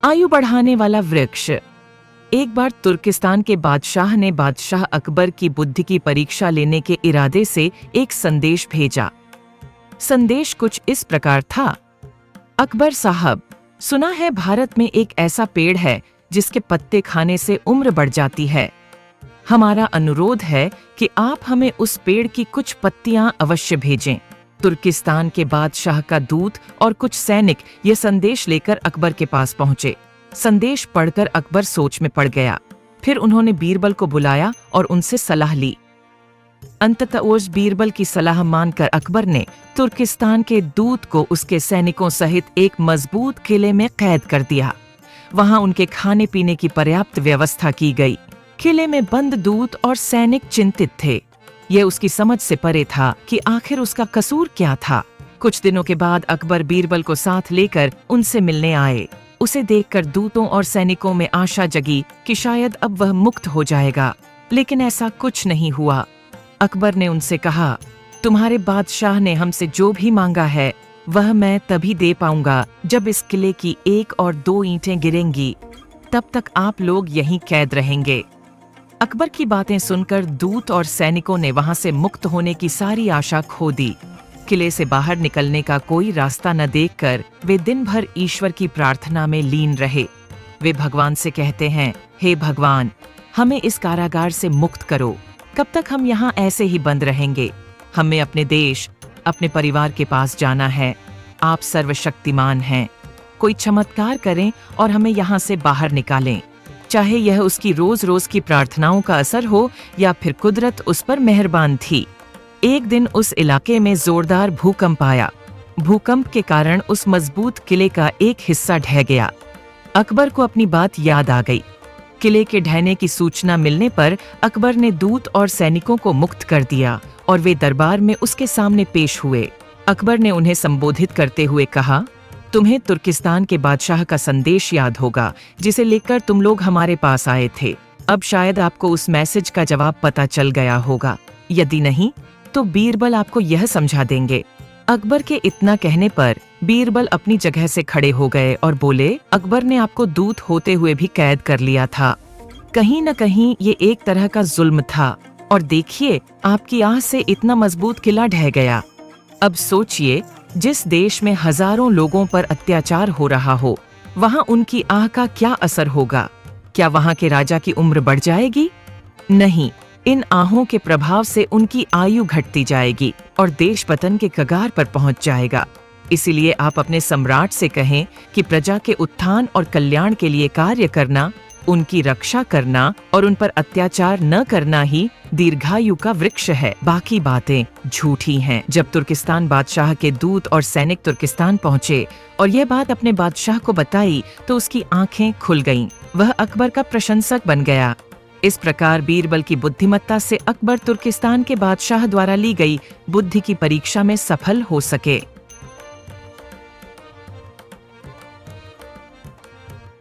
आयु बढ़ाने वाला वृक्ष। एक बार तुर्किस्तान के बादशाह ने बादशाह अकबर की बुद्धि की परीक्षा लेने के इरादे से एक संदेश भेजा। संदेश कुछ इस प्रकार था। अकबर साहब, सुना है भारत में एक ऐसा पेड़ है जिसके पत्ते खाने से उम्र बढ़ जाती है। हमारा अनुरोध है कि आप हमें उस पेड़ की कुछ पत्तियां अवश्य भेजें। तुर्किस्तान के बादशाह का दूत और कुछ सैनिक ये संदेश लेकर अकबर के पास पहुंचे। संदेश पढ़कर अकबर सोच में पड़ गया। फिर उन्होंने बीरबल को बुलाया और उनसे सलाह ली। अंततः उस बीरबल की सलाह मानकर अकबर ने तुर्किस्तान के दूत को उसके सैनिकों सहित एक मजबूत किले में कैद कर दिया। वहां उनके खाने पीने की पर्याप्त व्यवस्था की गई। किले में बंद दूत और सैनिक चिंतित थे। यह उसकी समझ से परे था कि आखिर उसका कसूर क्या था। कुछ दिनों के बाद अकबर बीरबल को साथ लेकर उनसे मिलने आए। उसे देखकर दूतों और सैनिकों में आशा जगी कि शायद अब वह मुक्त हो जाएगा, लेकिन ऐसा कुछ नहीं हुआ। अकबर ने उनसे कहा, तुम्हारे बादशाह ने हमसे जो भी मांगा है वह मैं तभी दे पाऊंगा जब इस किले की 1 और 2 ईंटें गिरेंगी। तब तक आप लोग यहीं कैद रहेंगे। अकबर की बातें सुनकर दूत और सैनिकों ने वहां से मुक्त होने की सारी आशा खो दी। किले से बाहर निकलने का कोई रास्ता न देखकर वे दिन भर ईश्वर की प्रार्थना में लीन रहे। वे भगवान से कहते हैं, हे भगवान, हमें इस कारागार से मुक्त करो। कब तक हम यहाँ ऐसे ही बंद रहेंगे? हमें अपने देश, अपने परिवार के पास जाना है। आप सर्वशक्तिमान हैं। कोई चमत्कार करें और हमें यहाँ से बाहर निकालें। चाहे यह उसकी रोज रोज की प्रार्थनाओं का असर हो या फिर कुदरत उस पर मेहरबान थी। एक दिन उस इलाके में जोरदार भूकंप आया। भूकंप के कारण उस मजबूत किले का एक हिस्सा ढह गया। अकबर को अपनी बात याद आ गई। किले के ढहने की सूचना मिलने पर अकबर ने दूत और सैनिकों को मुक्त कर दिया और वे दरबार में उसके सामने पेश हुए। अकबर ने उन्हें संबोधित करते हुए कहा, तुम्हें तुर्किस्तान के बादशाह का संदेश याद होगा जिसे लेकर तुम लोग हमारे पास आए थे। अब शायद आपको उस मैसेज का जवाब पता चल गया होगा। यदि नहीं तो बीरबल आपको यह समझा देंगे। अकबर के इतना कहने पर बीरबल अपनी जगह से खड़े हो गए और बोले, अकबर ने आपको दूत होते हुए भी कैद कर लिया था। कहीं न कहीं ये एक तरह का जुल्म था। और देखिए, आपकी आह से इतना मजबूत किला ढह गया। अब सोचिए, जिस देश में हजारों लोगों पर अत्याचार हो रहा हो, वहाँ उनकी आह का क्या असर होगा? क्या वहाँ के राजा की उम्र बढ़ जाएगी? नहीं, इन आहों के प्रभाव से उनकी आयु घटती जाएगी और देश पतन के कगार पर पहुंच जाएगा। इसीलिए आप अपने सम्राट से कहें कि प्रजा के उत्थान और कल्याण के लिए कार्य करना, उनकी रक्षा करना और उन पर अत्याचार न करना ही दीर्घायु का वृक्ष है। बाकी बातें झूठी हैं। जब तुर्किस्तान बादशाह के दूत और सैनिक तुर्किस्तान पहुंचे और यह बात अपने बादशाह को बताई तो उसकी आंखें खुल गईं। वह अकबर का प्रशंसक बन गया। इस प्रकार बीरबल की बुद्धिमत्ता से अकबर तुर्किस्तान के बादशाह द्वारा ली गई बुद्धि की परीक्षा में सफल हो सके।